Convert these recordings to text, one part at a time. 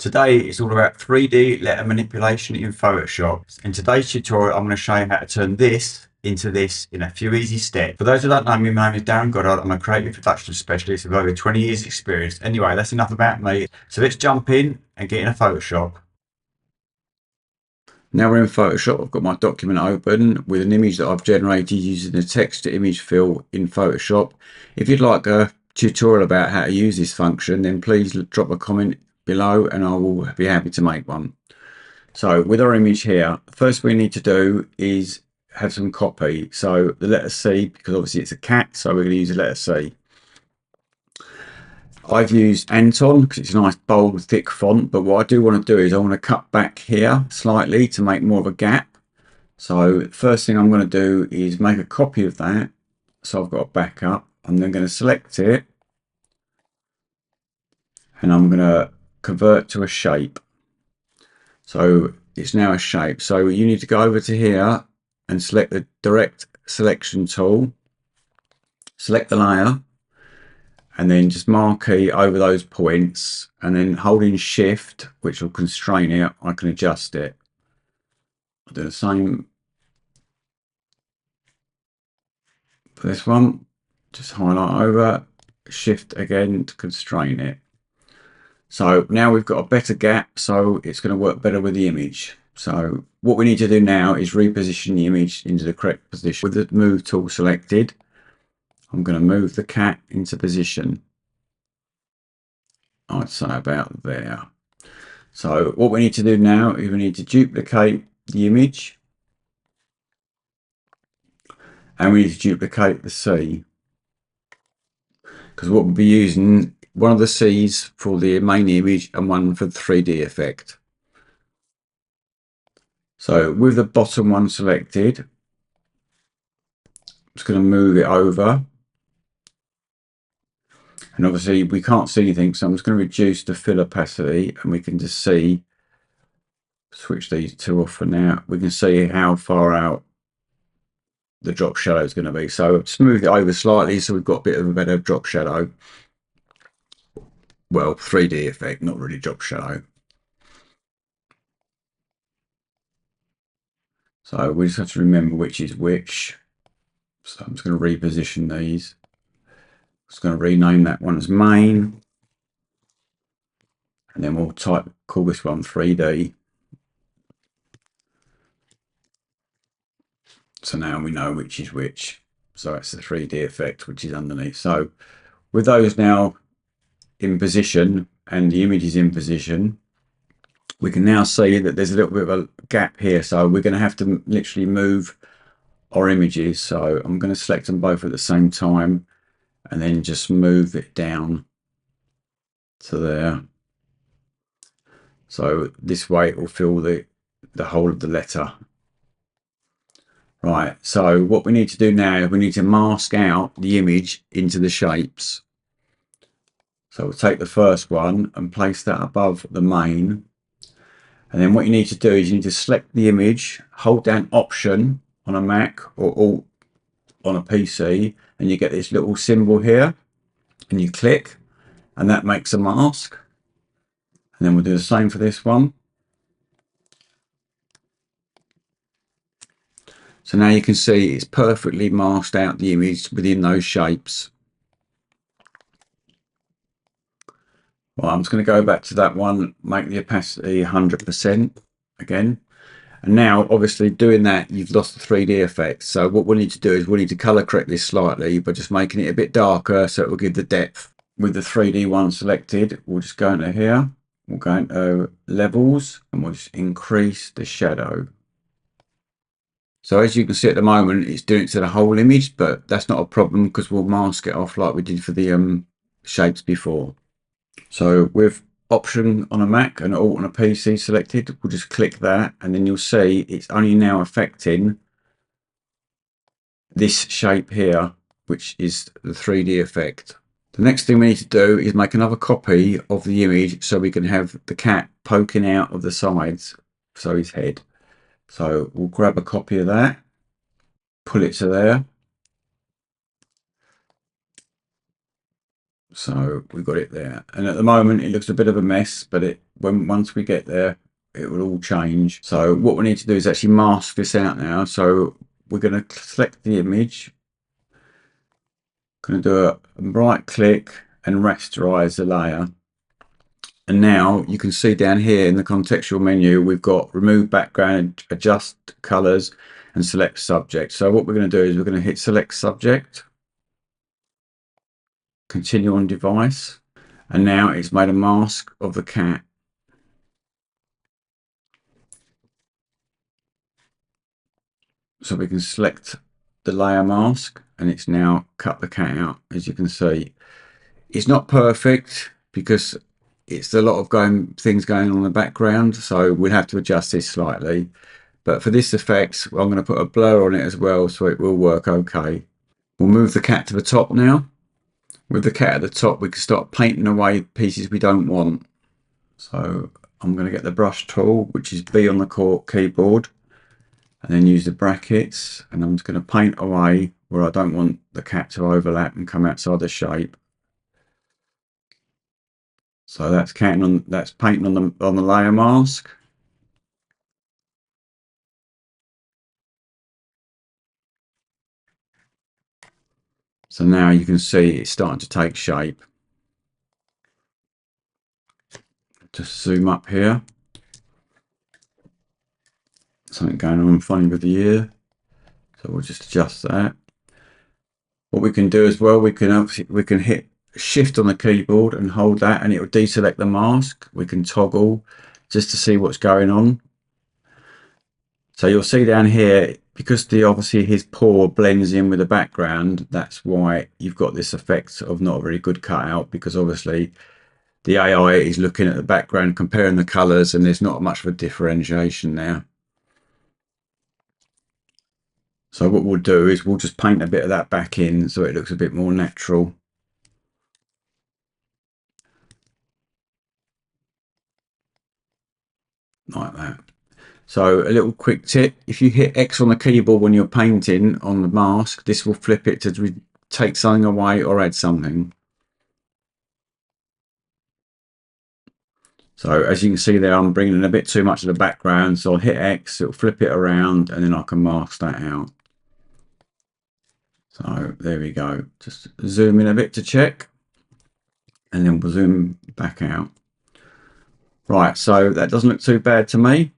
Today it's all about 3D letter manipulation in Photoshop. In today's tutorial, I'm going to show you how to turn this into this in a few easy steps. For those who don't know me, my name is Darren Goddard. I'm a creative production specialist with over 20 years experience. Anyway, that's enough about me. So let's jump in and get in a Photoshop. Now we're in Photoshop. I've got my document open with an image that I've generated using the text to image fill in Photoshop. If you'd like a tutorial about how to use this function, then please drop a comment below and I will be happy to make one. So with our image here, first we need to do is have some copy. So the letter C, because obviously it's a cat, so we're going to use the letter C. I've used Anton because it's a nice bold thick font, but what I do want to do is I want to cut back here slightly to make more of a gap. So first thing I'm going to do is make a copy of that. So I've got a backup. I'm then going to select it and I'm going to convert to a shape. So it's now a shape. So you need to go over to here and select the direct selection tool, select the layer, and then just marquee over those points, and then holding shift, which will constrain it, I can adjust it. I'll do the same for this one. Just highlight over, shift again to constrain it. So now we've got a better gap, so it's going to work better with the image. So what we need to do now is reposition the image into the correct position. With the move tool selected, I'm going to move the cat into position. I'd say about there. So what we need to do now is we need to duplicate the image and we need to duplicate the C, because what we'll be using one of the C's for the main image and one for the 3D effect. So with the bottom one selected, I'm just going to move it over, and obviously we can't see anything, so I'm just going to reduce the fill opacity and we can just see, switch these two off for now, we can see how far out the drop shadow is going to be. So I've smoothed it over slightly so we've got a bit of a better drop shadow. Well, 3D effect, not really drop shadow. So we just have to remember which is which. So I'm just going to reposition these. Just going to rename that one as main. And then we'll call this one 3D. So now we know which is which. So that's the 3D effect, which is underneath. So with those now in position and the image is in position, we can now see that there's a little bit of a gap here. So we're going to have to literally move our images. So I'm going to select them both at the same time and then just move it down to there. So this way it will fill the whole of the letter. Right, so what we need to do now, we need to mask out the image into the shapes. So we'll take the first one and place that above the main. And then what you need to do is you need to select the image, hold down Option on a Mac or Alt on a PC, and you get this little symbol here, and you click, and that makes a mask. And then we'll do the same for this one. So now you can see it's perfectly masked out the image within those shapes. Well, I'm just going to go back to that one, make the opacity 100% again. And now, obviously, doing that, you've lost the 3D effect. So what we need to do is we need to color correct this slightly by just making it a bit darker so it will give the depth. With the 3D one selected, we'll just go into here. We'll go into levels and we'll just increase the shadow. So as you can see at the moment, it's doing it to the whole image, but that's not a problem because we'll mask it off like we did for the shapes before. So with Option on a Mac and Alt on a PC selected, we'll just click that and then you'll see it's only now affecting this shape here, which is the 3D effect. The next thing we need to do is make another copy of the image so we can have the cat poking out of the sides, so his head. So we'll grab a copy of that, pull it to there. So we've got it there. And at the moment it looks a bit of a mess, but once we get there, it will all change. So what we need to do is actually mask this out now. So we're going to select the image, going to do a right click and rasterize the layer. And now you can see down here in the contextual menu, we've got remove background, adjust colors, and select subject. So what we're going to do is we're going to hit select subject, continue on device, and now it's made a mask of the cat. So we can select the layer mask, and it's now cut the cat out. As you can see, it's not perfect because it's a lot of things going on in the background, so we'll have to adjust this slightly. But for this effect, I'm going to put a blur on it as well, so it will work okay. We'll move the cat to the top now. With the cat at the top, we can start painting away pieces we don't want. So I'm going to get the brush tool, which is B on the keyboard, and then use the brackets, and I'm just going to paint away where I don't want the cat to overlap and come outside the shape. So that's painting on the layer mask. So now you can see it's starting to take shape. Just zoom up here. Something going on funny with the ear. So we'll just adjust that. What we can do as well, we can hit shift on the keyboard and hold that, and it will deselect the mask. We can toggle just to see what's going on. So you'll see down here, because obviously his paw blends in with the background, that's why you've got this effect of not a very good cutout, because obviously the AI is looking at the background, comparing the colors, and there's not much of a differentiation there. So what we'll do is we'll just paint a bit of that back in so it looks a bit more natural. Like that. So a little quick tip, if you hit X on the keyboard when you're painting on the mask, this will flip it to take something away or add something. So as you can see there, I'm bringing in a bit too much of the background, so I'll hit X, it'll flip it around, and then I can mask that out. So there we go. Just zoom in a bit to check, and then we'll zoom back out. Right, so that doesn't look too bad to me.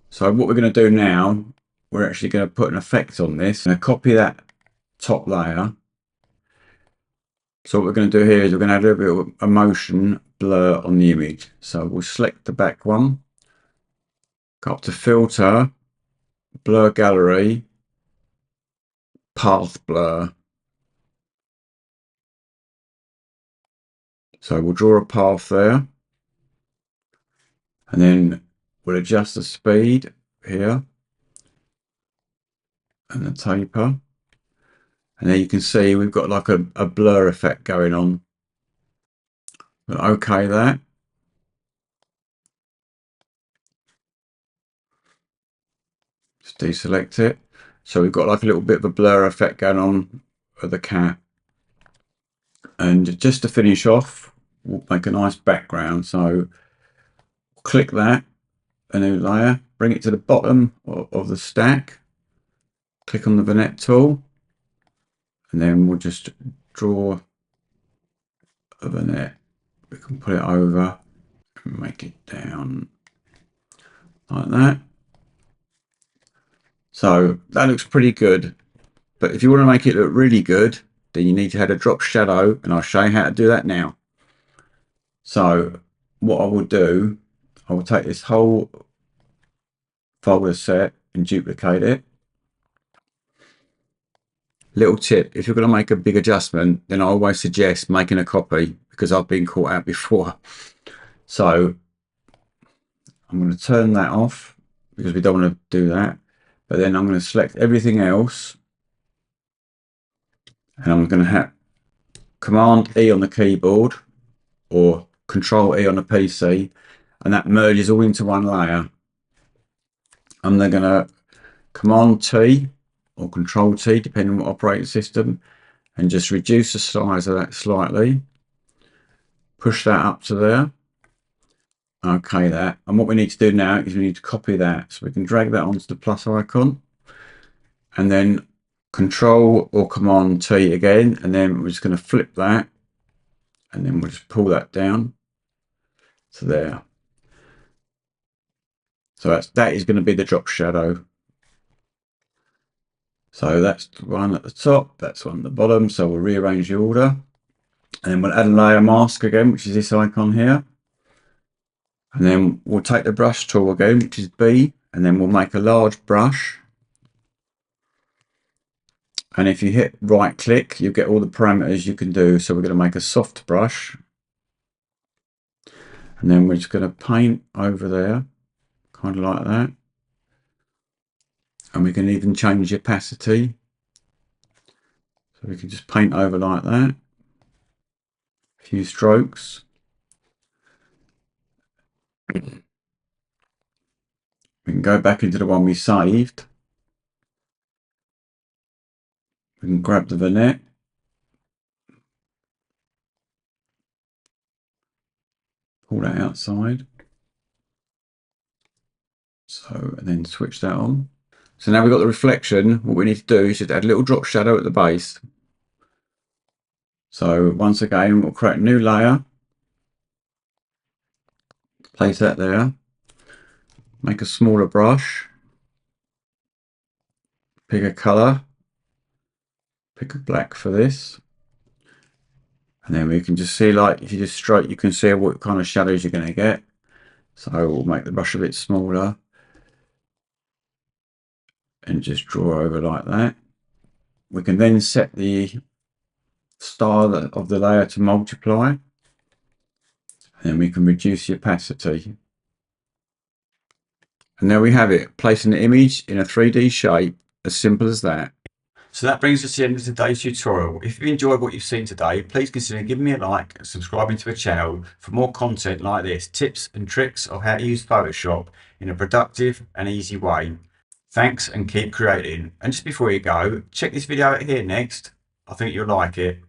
So what we're going to do now, we're actually going to put an effect on this. I'm going to copy that top layer. So what we're going to do here is we're going to add a little bit of a motion blur on the image. So we'll select the back one, go up to filter, blur gallery, path blur. So we'll draw a path there, and then we'll adjust the speed here and the taper. And there you can see we've got like a blur effect going on. We'll OK that. Just deselect it. So we've got like a little bit of a blur effect going on with the cat. And just to finish off, we'll make a nice background. So click that, a new layer, bring it to the bottom of the stack, click on the vignette tool, and then we'll just draw a vignette. We can put it over and make it down like that. So that looks pretty good. But if you want to make it look really good, then you need to add a drop shadow, and I'll show you how to do that now. So what I will do, I will take this whole folder set and duplicate it. Little tip, if you're going to make a big adjustment, then I always suggest making a copy, because I've been caught out before. So I'm going to turn that off because we don't want to do that. But then I'm going to select everything else, and I'm going to have Command E on the keyboard or Control E on the PC, and that merges all into one layer. I'm then going to Command T or Control T, depending on what operating system, and just reduce the size of that slightly. Push that up to there. Okay, that. And what we need to do now is we need to copy that. So we can drag that onto the plus icon and then Control or Command T again. And then we're just going to flip that and then we'll just pull that down to there. So that is going to be the drop shadow. So that's the one at the top, that's one at the bottom. So we'll rearrange the order. And then we'll add a layer mask again, which is this icon here. And then we'll take the brush tool again, which is B, and then we'll make a large brush. And if you hit right click, you get all the parameters you can do. So we're going to make a soft brush. And then we're just going to paint over there, kind of like that. And we can even change the opacity. So we can just paint over like that. A few strokes. We can go back into the one we saved. We can grab the vignette. Pull that outside. So, and then switch that on. So now we've got the reflection. What we need to do is just add a little drop shadow at the base. So once again, we'll create a new layer. Place that there. Make a smaller brush. Pick a color. Pick a black for this. And then we can just see, like, if you just stroke, you can see what kind of shadows you're going to get. So we'll make the brush a bit smaller. And just draw over like that. We can then set the style of the layer to multiply. And then we can reduce the opacity. And there we have it, placing the image in a 3D shape, as simple as that. So that brings us to the end of today's tutorial. If you enjoyed what you've seen today, please consider giving me a like and subscribing to the channel for more content like this, tips and tricks of how to use Photoshop in a productive and easy way. Thanks and keep creating. And just before you go, check this video out here next. I think you'll like it.